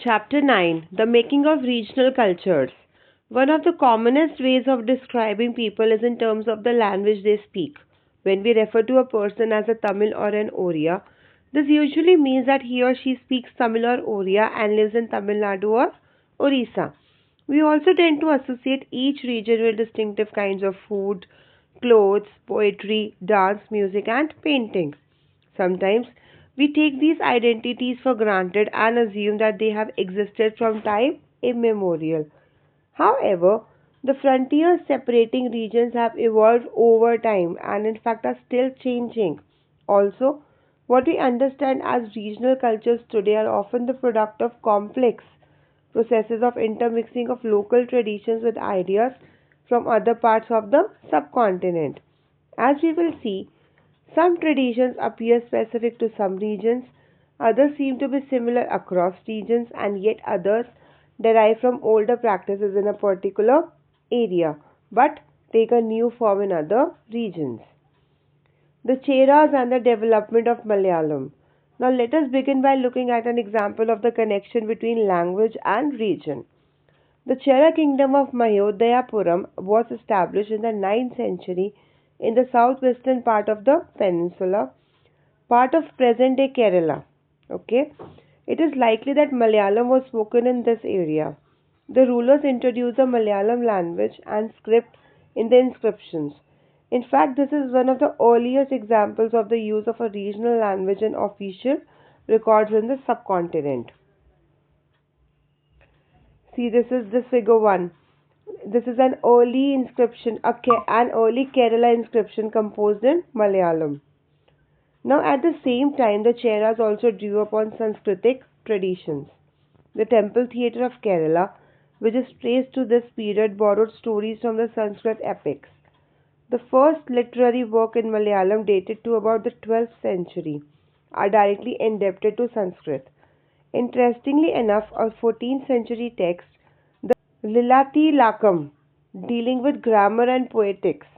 Chapter 9, The Making of Regional Cultures. One of the commonest ways of describing people is in terms of the language they speak. When we refer to a person as a Tamil or an Oriya, this usually means that he or she speaks Tamil or Oriya and lives in Tamil Nadu or Orissa. We also tend to associate each region with distinctive kinds of food, clothes, poetry, dance, music, and painting. Sometimes we take these identities for granted and assume that they have existed from time immemorial. However, the frontiers separating regions have evolved over time and, in fact, are still changing. Also, what we understand as regional cultures today are often the product of complex processes of intermixing of local traditions with ideas from other parts of the subcontinent. As we will see, some traditions appear specific to some regions, others seem to be similar across regions, and yet others derive from older practices in a particular area but take a new form in other regions. The Cheras and the development of Malayalam. Now let us begin by looking at an example of the connection between language and region. The Chera kingdom of Mayodhayapuram was established in the 9th century in the southwestern part of the peninsula, part of present day Kerala. Okay, it is likely that Malayalam was spoken in this area. The rulers introduced the Malayalam language and script in the inscriptions. In fact, this is one of the earliest examples of the use of a regional language in official records in the subcontinent. See, this is this figure 1. This is an early inscription, an early Kerala inscription composed in Malayalam. Now, at the same time, the Cheras also drew upon Sanskritic traditions. The temple theatre of Kerala, which is traced to this period, borrowed stories from the Sanskrit epics. The first literary work in Malayalam, dated to about the 12th century, are directly indebted to Sanskrit. Interestingly enough, a 14th century text, the Lilati Lakam, dealing with grammar and poetics,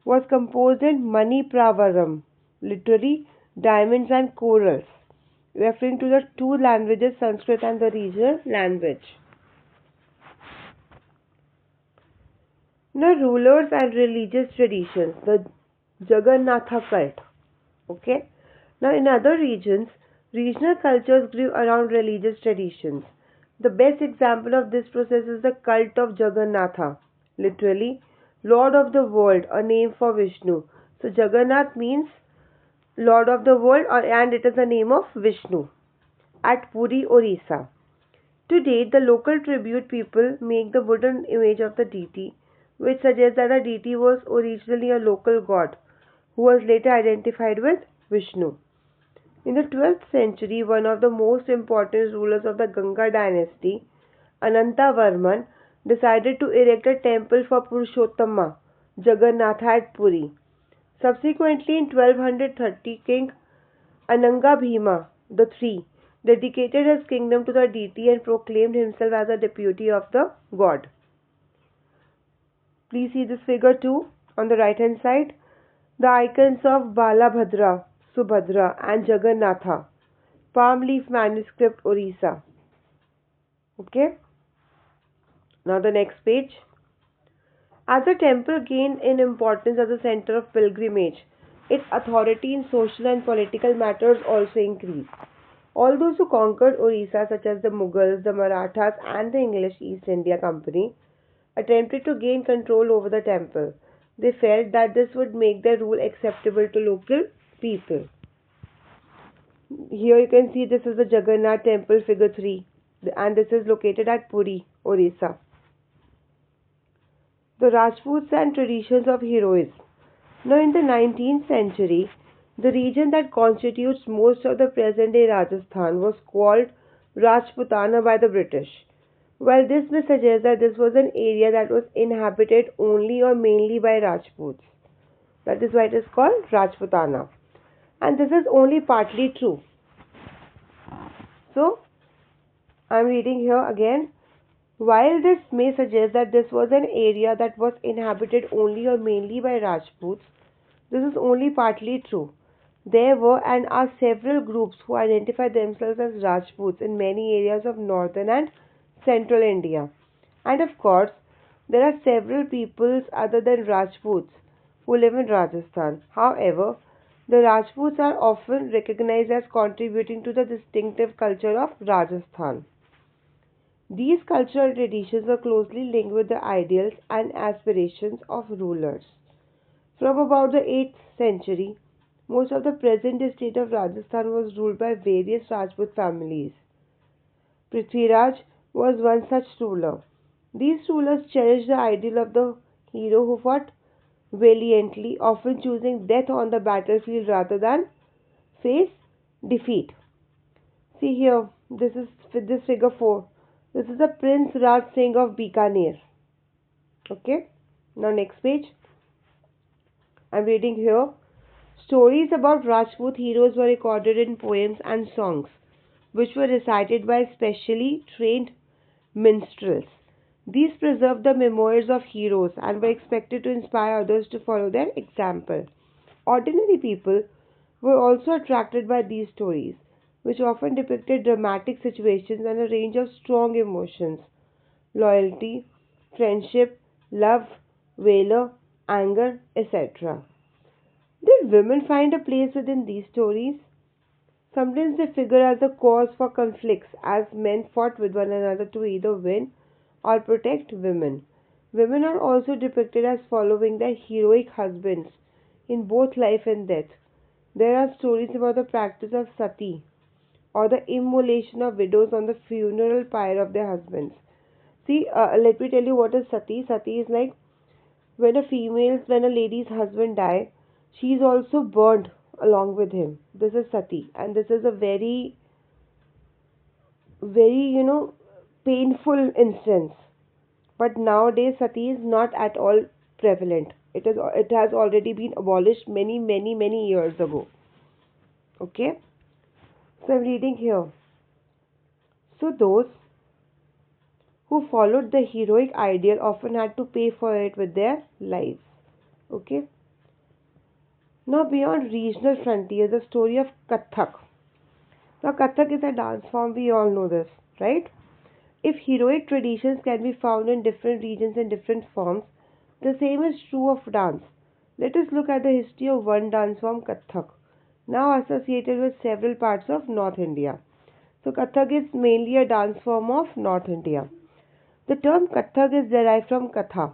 was composed in Manipravaram, literally diamonds and corals, referring to the two languages, Sanskrit and the regional language. Now, rulers and religious traditions, the Jagannatha cult. Okay. Now, in other regions, regional cultures grew around religious traditions. The best example of this process is the cult of Jagannatha, literally Lord of the World, a name for Vishnu. So, Jagannath means Lord of the World, and it is the name of Vishnu at Puri, Orissa. To date, the local tribute people make the wooden image of the deity, which suggests that the deity was originally a local god who was later identified with Vishnu. In the 12th century, one of the most important rulers of the Ganga dynasty, Anantavarman, decided to erect a temple for Purushottama, Jagannatha at Puri. Subsequently, in 1230, King Ananga Bhima III dedicated his kingdom to the deity and proclaimed himself as a deputy of the god. Please see this figure 2 on the right hand side. The icons of Balabhadra, Subhadra and Jagannatha, palm leaf manuscript, Orissa. Okay. Now the next page. As the temple gained in importance as a center of pilgrimage, its authority in social and political matters also increased. All those who conquered Orissa, such as the Mughals, the Marathas, and the English East India Company, attempted to gain control over the temple. They felt that this would make their rule acceptable to local people. Here you can see this is the Jagannath temple, figure 3, and this is located at Puri, Orissa. The Rajputs and traditions of heroism. Now, in the 19th century, the region that constitutes most of the present-day Rajasthan was called Rajputana by the British. While this may suggest that this was an area that was inhabited only or mainly by Rajputs. That is why it is called Rajputana. And this is only partly true. So, I am reading here again. While this may suggest that this was an area that was inhabited only or mainly by Rajputs, this is only partly true. There were and are several groups who identify themselves as Rajputs in many areas of northern and central India. And of course, there are several peoples other than Rajputs who live in Rajasthan. However, the Rajputs are often recognized as contributing to the distinctive culture of Rajasthan. These cultural traditions are closely linked with the ideals and aspirations of rulers. From about the 8th century, most of the present day state of Rajasthan was ruled by various Rajput families. Prithviraj was one such ruler. These rulers cherished the ideal of the hero who fought valiantly, often choosing death on the battlefield rather than face defeat. See here, this figure 4. This is the Prince Raj Singh of Bikaner. Okay, now next page. I'm reading here. Stories about Rajput heroes were recorded in poems and songs, which were recited by specially trained minstrels. These preserved the memoirs of heroes and were expected to inspire others to follow their example. Ordinary people were also attracted by these stories, which often depicted dramatic situations and a range of strong emotions: loyalty, friendship, love, valor, anger, etc. Did women find a place within these stories? Sometimes they figure as a cause for conflicts, as men fought with one another to either win or protect women. Women are also depicted as following their heroic husbands in both life and death. There are stories about the practice of sati, or the immolation of widows on the funeral pyre of their husbands. See, let me tell you what is sati. Sati is like when a lady's husband die, she is also burned along with him. This is sati, and this is a very, painful instance. But nowadays, sati is not at all prevalent. It has already been abolished many years ago. Okay, so I'm reading here. So those who followed the heroic ideal often had to pay for it with their lives. Okay. Now, beyond regional frontiers, the story of Kathak. Now, Kathak is a dance form, we all know this, right? If heroic traditions can be found in different regions in different forms, the same is true of dance. Let us look at the history of one dance form, Kathak, now associated with several parts of North India. So, Kathak is mainly a dance form of North India. The term Kathak is derived from Katha,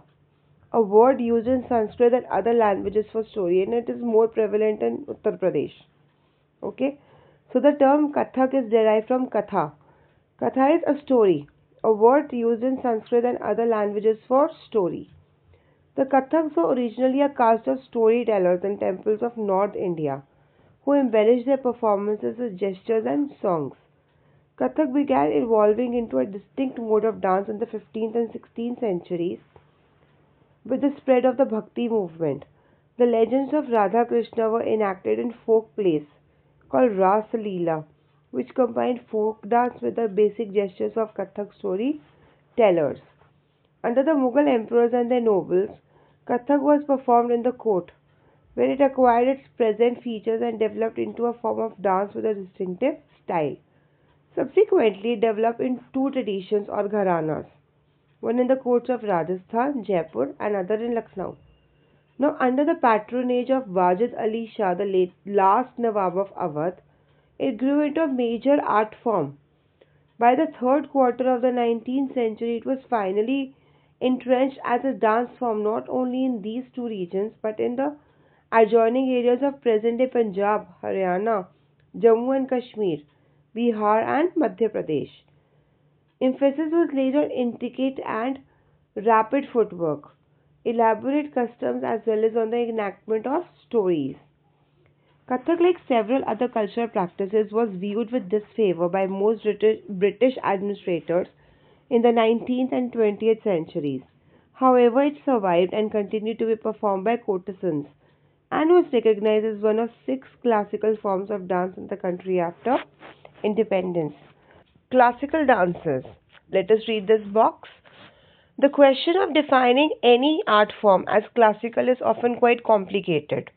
a word used in Sanskrit and other languages for story, and it is more prevalent in Uttar Pradesh. Okay, so the term Kathak is derived from Katha. Katha is a story, a word used in Sanskrit and other languages for story. The Kathaks were originally a caste of storytellers in temples of North India who embellished their performances with gestures and songs. Kathak began evolving into a distinct mode of dance in the 15th and 16th centuries with the spread of the Bhakti movement. The legends of Radha Krishna were enacted in folk plays called Ras Leela, which combined folk dance with the basic gestures of Kathak storytellers. Under the Mughal emperors and their nobles, Kathak was performed in the court, where it acquired its present features and developed into a form of dance with a distinctive style. Subsequently, it developed in two traditions or gharanas, one in the courts of Rajasthan, Jaipur, and other in Lucknow. Now, under the patronage of Wajid Ali Shah, the last Nawab of Awadh, it grew into a major art form. By the third quarter of the 19th century, it was finally entrenched as a dance form not only in these two regions but in the adjoining areas of present day Punjab, Haryana, Jammu and Kashmir, Bihar, and Madhya Pradesh. Emphasis was laid on intricate and rapid footwork, elaborate customs, as well as on the enactment of stories. Kathak, like several other cultural practices, was viewed with disfavor by most British administrators in the 19th and 20th centuries. However, it survived and continued to be performed by courtesans and was recognized as one of six classical forms of dance in the country after independence. Classical dances. Let us read this box. The question of defining any art form as classical is often quite complicated.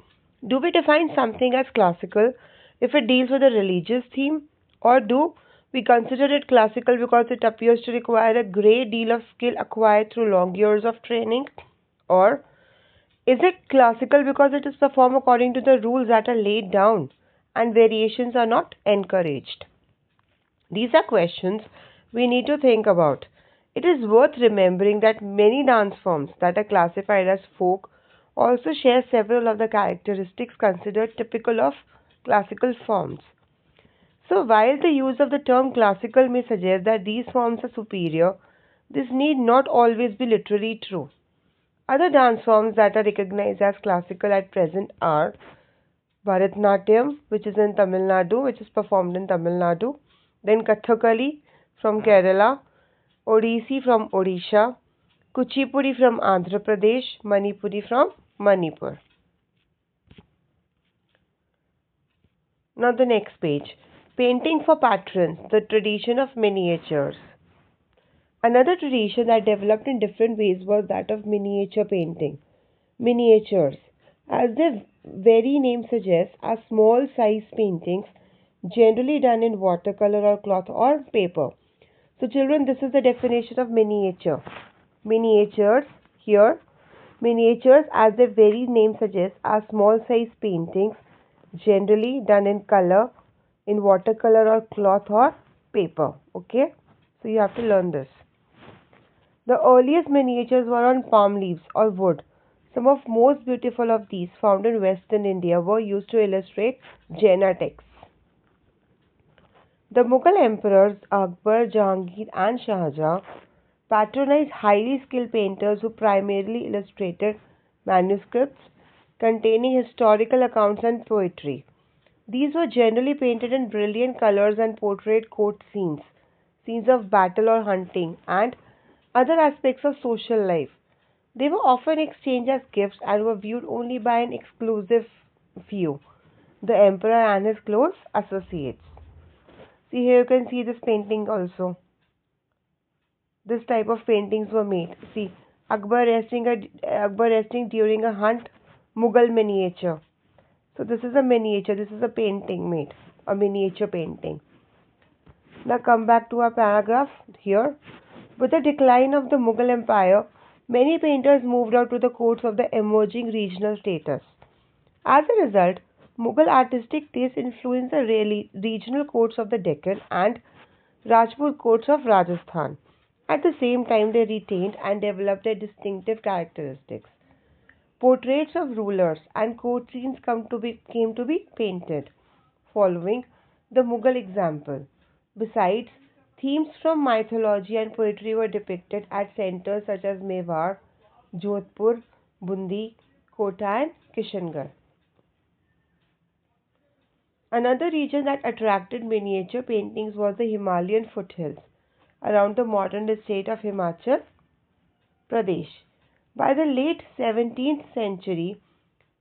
Do we define something as classical if it deals with a religious theme, or do we consider it classical because it appears to require a great deal of skill acquired through long years of training? Or is it classical because it is performed according to the rules that are laid down and variations are not encouraged? These are questions we need to think about. It is worth remembering that many dance forms that are classified as folk also share several of the characteristics considered typical of classical forms. So, while the use of the term classical may suggest that these forms are superior, this need not always be literally true. Other dance forms that are recognized as classical at present are Bharatnatyam, which is in Tamil Nadu, which is performed in Tamil Nadu, then Kathakali from Kerala, Odissi from Odisha, Kuchipudi from Andhra Pradesh, Manipuri from Manipur. Now the next page. Painting for patrons, the tradition of miniatures. Another tradition that developed in different ways was that of miniature painting. Miniatures, as their very name suggests, are small size paintings generally done in watercolor or cloth or paper. So, children, this is the definition of miniature. Miniatures, here, miniatures, as their very name suggests, are small size paintings generally done in color, in watercolor or cloth or paper. Okay, so you have to learn this. The earliest miniatures were on palm leaves or wood. Some of most beautiful of these found in western India were used to illustrate Jaina texts. The Mughal emperors Akbar, Jahangir and Shah Jahan patronized highly skilled painters who primarily illustrated manuscripts containing historical accounts and poetry. These were generally painted in brilliant colors and portrayed court scenes, scenes of battle or hunting, and other aspects of social life. They were often exchanged as gifts and were viewed only by an exclusive few, the emperor and his close associates. See, here you can see this painting also. This type of paintings were made. See, Akbar resting during a hunt, Mughal miniature. So this is a miniature. This is a painting made, a miniature painting. Now come back to our paragraph here. With the decline of the Mughal Empire, many painters moved out to the courts of the emerging regional status. As a result, Mughal artistic taste influenced the regional courts of the Deccan and Rajput courts of Rajasthan. At the same time, they retained and developed their distinctive characteristics. Portraits of rulers and court scenes came to be painted, following the Mughal example. Besides, themes from mythology and poetry were depicted at centers such as Mewar, Jodhpur, Bundi, Kota, and Kishangarh. Another region that attracted miniature paintings was the Himalayan foothills around the modern state of Himachal Pradesh. By the late 17th century,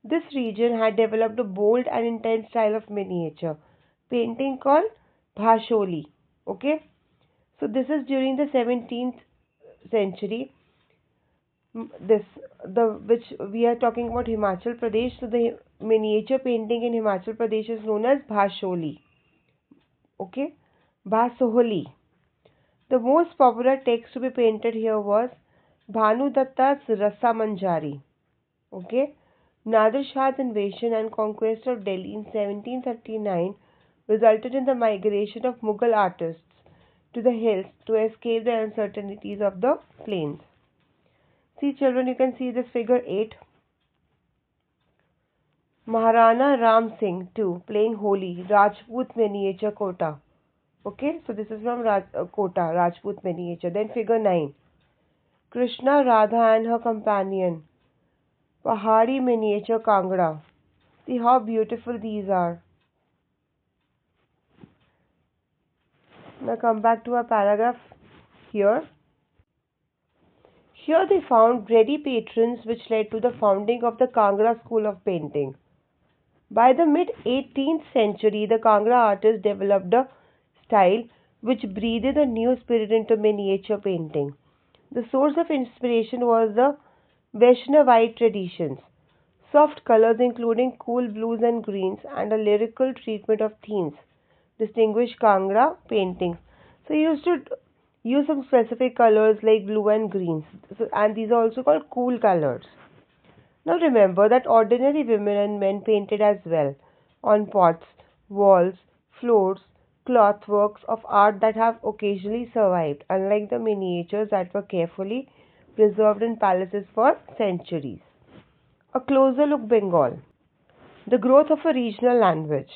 this region had developed a bold and intense style of miniature painting called Bhasholi. Okay, so this is during the 17th century. This the which we are talking about Himachal Pradesh. So the miniature painting in Himachal Pradesh is known as Bhasholi. Okay, Bhasoholi. The most popular text to be painted here was Bhanu Datta's Rasa Manjari. Okay, Nadir Shah's invasion and conquest of Delhi in 1739 resulted in the migration of Mughal artists to the hills to escape the uncertainties of the plains. See, children, you can see this figure 8. Maharana Ram Singh too playing Holi, Rajput miniature Kota. Okay, so this is from Kota, Rajput miniature. Then figure 9. Krishna, Radha and her companion, Pahari miniature Kangra. See how beautiful these are. Now come back to our paragraph here. Here they found ready patrons which led to the founding of the Kangra school of painting. By the mid 18th century, the Kangra artists developed a style which breathed a new spirit into miniature painting. The source of inspiration was the Vaishnavite traditions. soft colors including cool blues and greens, and a lyrical treatment of themes distinguish Kangra paintings. So he used to use some specific colors like blue and greens, so, and these are also called cool colors. Now remember that ordinary women and men painted as well on pots, walls, floors, cloth works of art that have occasionally survived, unlike the miniatures that were carefully preserved in palaces for centuries. A closer look Bengal. The growth of a regional language.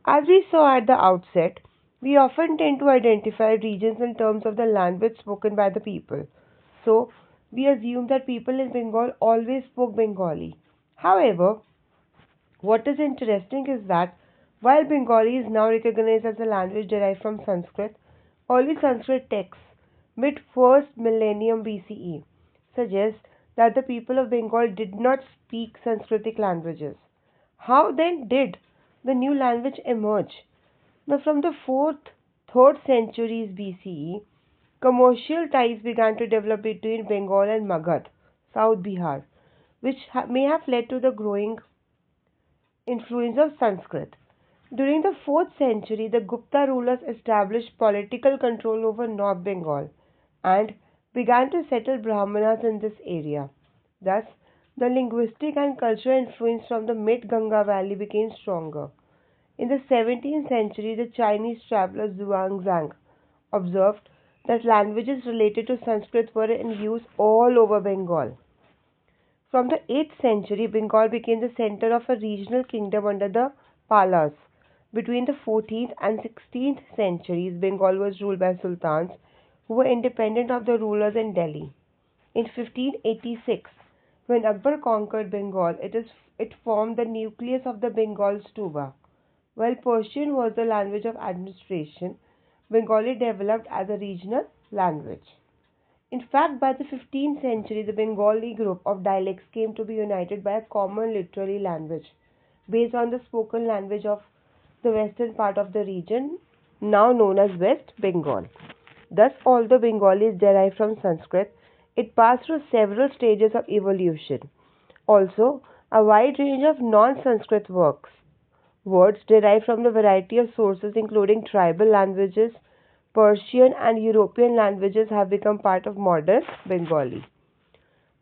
As we saw at the outset, we often tend to identify regions in terms of the language spoken by the people. So, we assume that people in Bengal always spoke Bengali. However, what is interesting is that while Bengali is now recognized as a language derived from Sanskrit, early Sanskrit texts, mid 1st millennium BCE, suggest that the people of Bengal did not speak Sanskritic languages. How then did the new language emerge? Now, from the 4th, 3rd centuries BCE, commercial ties began to develop between Bengal and Magad, South Bihar, which may have led to the growing influence of Sanskrit. During the 4th century, the Gupta rulers established political control over North Bengal and began to settle Brahmanas in this area. Thus, the linguistic and cultural influence from the mid Ganga valley became stronger. In the 17th century, the Chinese traveler Zhuangzang observed that languages related to Sanskrit were in use all over Bengal. From the 8th century, Bengal became the center of a regional kingdom under the Palas. Between the 14th and 16th centuries, Bengal was ruled by sultans who were independent of the rulers in Delhi. In 1586, when Akbar conquered Bengal, it formed the nucleus of the Bengal Stuba. While Persian was the language of administration, Bengali developed as a regional language. In fact, by the 15th century, the Bengali group of dialects came to be united by a common literary language based on the spoken language of the western part of the region, now known as West Bengal. Thus, although Bengali is derived from Sanskrit, it passed through several stages of evolution. Also, a wide range of non-Sanskrit words derived from the variety of sources including tribal languages, Persian and European languages have become part of modern Bengali.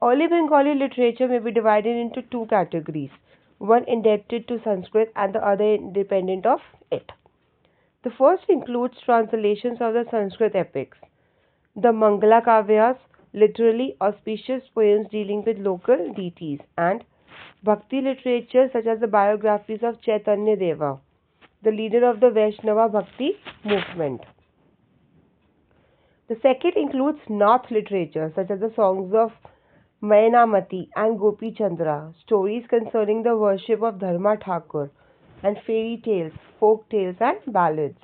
Early Bengali literature may be divided into two categories, one indebted to Sanskrit and the other independent of it. The first includes translations of the Sanskrit epics, the Mangala Kavyas, literally auspicious poems dealing with local deities, and Bhakti literature such as the biographies of Chaitanya Deva, the leader of the Vaishnava Bhakti movement. The second includes North literature such as the songs of Mainamati and Gopi Chandra, stories concerning the worship of Dharma Thakur, and fairy tales, folk tales, and ballads.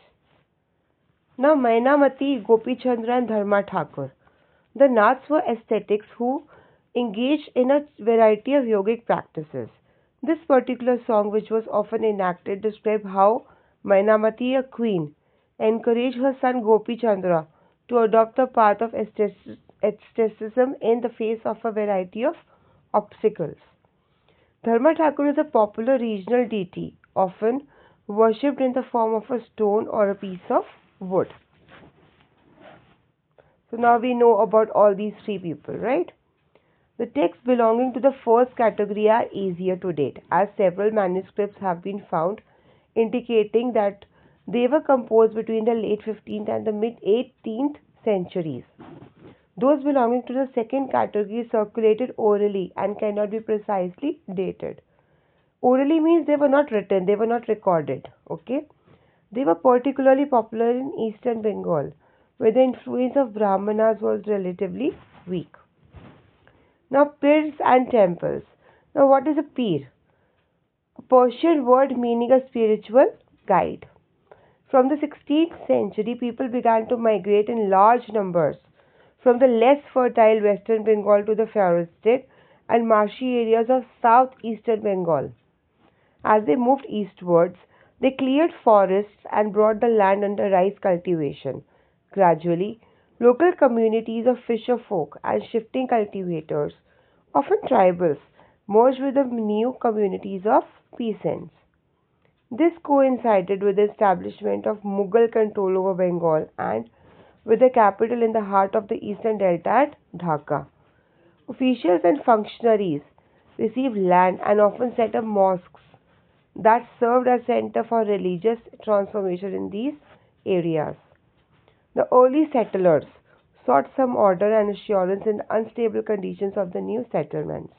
Now, Mainamati, Gopi Chandra, and Dharma Thakur. The Naths were ascetics who engaged in a variety of yogic practices. This particular song, which was often enacted, described how Mainamati, a queen, encouraged her son Gopi Chandra to adopt the path of asceticism in the face of a variety of obstacles. Dharma Thakur is a popular regional deity, often worshipped in the form of a stone or a piece of wood. So now we know about all these three people, right? The texts belonging to the first category are easier to date, as several manuscripts have been found indicating that they were composed between the late 15th and the mid 18th centuries. Those belonging to the second category circulated orally and cannot be precisely dated. Orally means they were not written, they were not recorded. Okay? They were particularly popular in eastern Bengal, where the influence of Brahmanas was relatively weak. Now, Pirs and Temples. Now, what is a pir? A Persian word meaning a spiritual guide. From the 16th century, people began to migrate in large numbers from the less fertile western Bengal to the forested and marshy areas of southeastern Bengal. As they moved eastwards, they cleared forests and brought the land under rice cultivation. Gradually, local communities of fisher folk and shifting cultivators, often tribals, merged with the new communities of peasants. This coincided with the establishment of Mughal control over Bengal and with the capital in the heart of the eastern delta at Dhaka. Officials and functionaries received land and often set up mosques that served as center for religious transformation in these areas. The early settlers sought some order and assurance in the unstable conditions of the new settlements.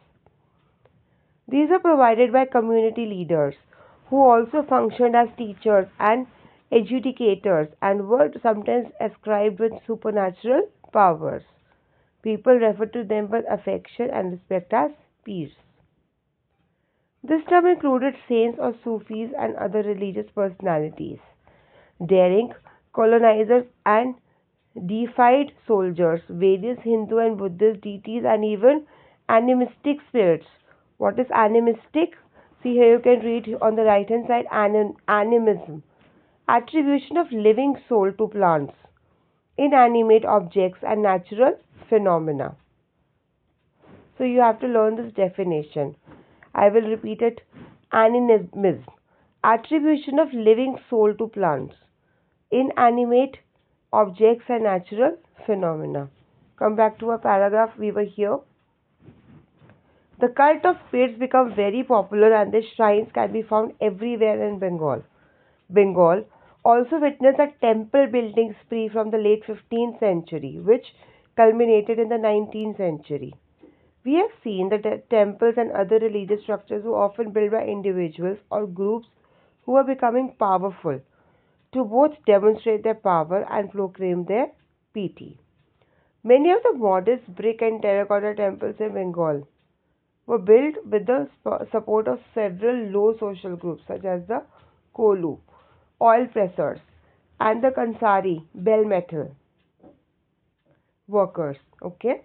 These are provided by community leaders who also functioned as teachers and adjudicators and were sometimes ascribed with supernatural powers. People referred to them with affection and respect as Pirs. This term included saints or Sufis and other religious personalities. Daring colonizers and deified soldiers, various Hindu and Buddhist deities, and even animistic spirits. What is animistic? See here you can read on the right hand side animism. Attribution of living soul to plants, inanimate objects, and natural phenomena. So you have to learn this definition. I will repeat it. Animism. Attribution of living soul to plants, inanimate objects and natural phenomena. Come back to our paragraph. We were here. The cult of Pirs became very popular and their shrines can be found everywhere in Bengal. Bengal also witnessed a temple building spree from the late 15th century, which culminated in the 19th century. We have seen that temples and other religious structures were often built by individuals or groups who were becoming powerful to both demonstrate their power and proclaim their piety. Many of the modest brick and terracotta temples in Bengal were built with the support of several low social groups such as the Kolu, oil pressers, and the Kansari, bell metal workers. Okay.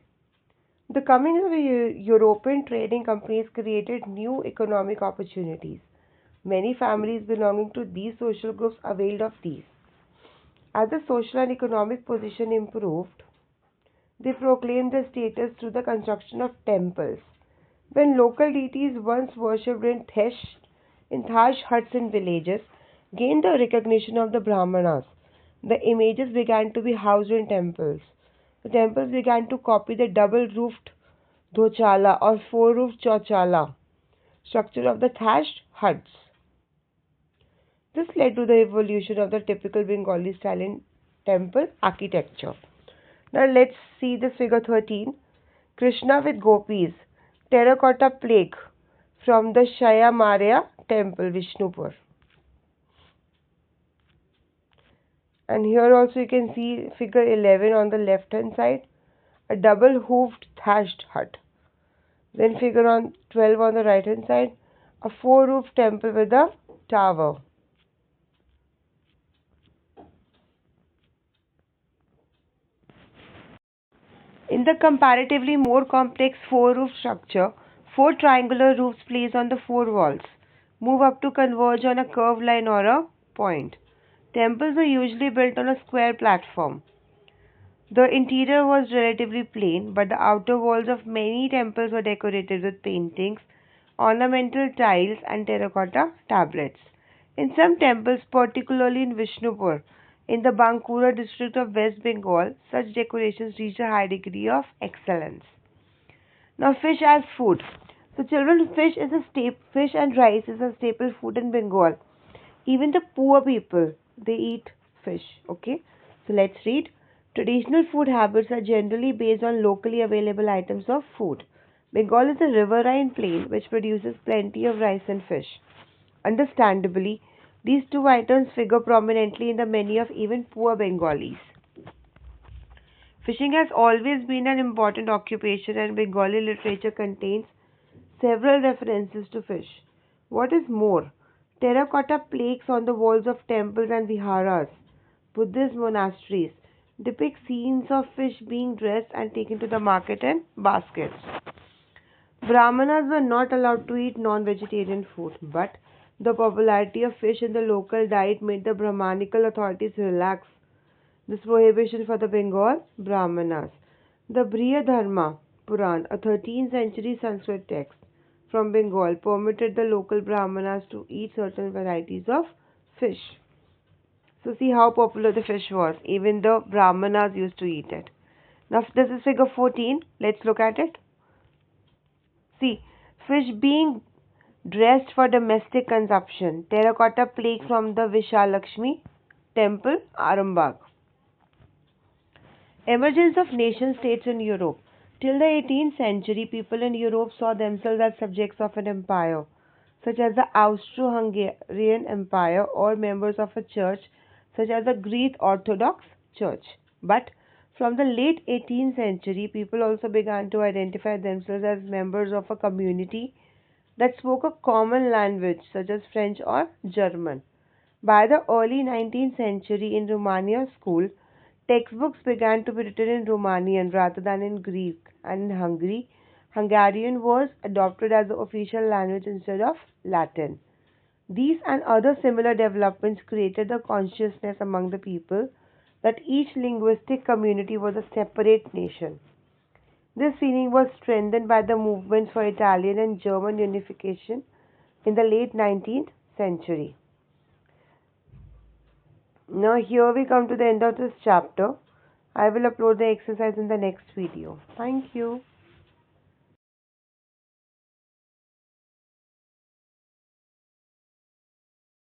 The coming of the European trading companies created new economic opportunities. Many families belonging to these social groups availed of these. As the social and economic position improved, they proclaimed their status through the construction of temples. When local deities once worshipped in thatched huts in villages gained the recognition of the Brahmanas, the images began to be housed in temples. The temples began to copy the double-roofed dhochala or four-roofed chochala structure of the thatched huts. This led to the evolution of the typical Bengali style in temple architecture. Now let's see this figure 13. Krishna with gopis, terracotta plaque from the Shaya temple, Vishnupur. And here also you can see figure 11 on the left hand side, a double hoofed thatched hut. Then figure on 12 on the right hand side, a four-roofed temple with a tower. In the comparatively more complex four-roof structure, four triangular roofs placed on the four walls move up to converge on a curved line or a point. Temples were usually built on a square platform. The interior was relatively plain, but the outer walls of many temples were decorated with paintings, ornamental tiles, and terracotta tablets. In some temples, particularly in Vishnupur, in the Bankura district of West Bengal, such decorations reach a high degree of excellence. Now, fish as food. So, children, fish and rice is a staple food in Bengal. Even the poor people, they eat fish. Okay, so let's read. Traditional food habits are generally based on locally available items of food. Bengal is a riverine plain which produces plenty of rice and fish. Understandably, these two items figure prominently in the menu of even poor Bengalis. Fishing has always been an important occupation, and Bengali literature contains several references to fish. What is more, terracotta plaques on the walls of temples and viharas, Buddhist monasteries, depict scenes of fish being dressed and taken to the market in baskets. Brahmanas were not allowed to eat non-vegetarian food, but the popularity of fish in the local diet made the Brahmanical authorities relax this prohibition for the Bengal Brahmanas. The Briha Dharma Puran, a 13th century Sanskrit text, from Bengal permitted the local Brahmanas to eat certain varieties of fish. So see how popular the fish was. Even the Brahmanas used to eat it. Now this is figure 14. Let's look at it. See, fish being dressed for domestic consumption. Terracotta plaque from the Vishalakshmi temple, Arambagh. Emergence of nation states in Europe. Till the 18th century, people in Europe saw themselves as subjects of an empire, such as the Austro-Hungarian Empire, or members of a church, such as the Greek Orthodox Church. But from the late 18th century, people also began to identify themselves as members of a community that spoke a common language, such as French or German. By the early 19th century, in Romania school, textbooks began to be written in Romanian rather than in Greek, and in Hungary, Hungarian was adopted as the official language instead of Latin. These and other similar developments created the consciousness among the people that each linguistic community was a separate nation. This feeling was strengthened by the movements for Italian and German unification in the late 19th century. Now here we come to the end of this chapter. I will upload the exercise in the next video. Thank you.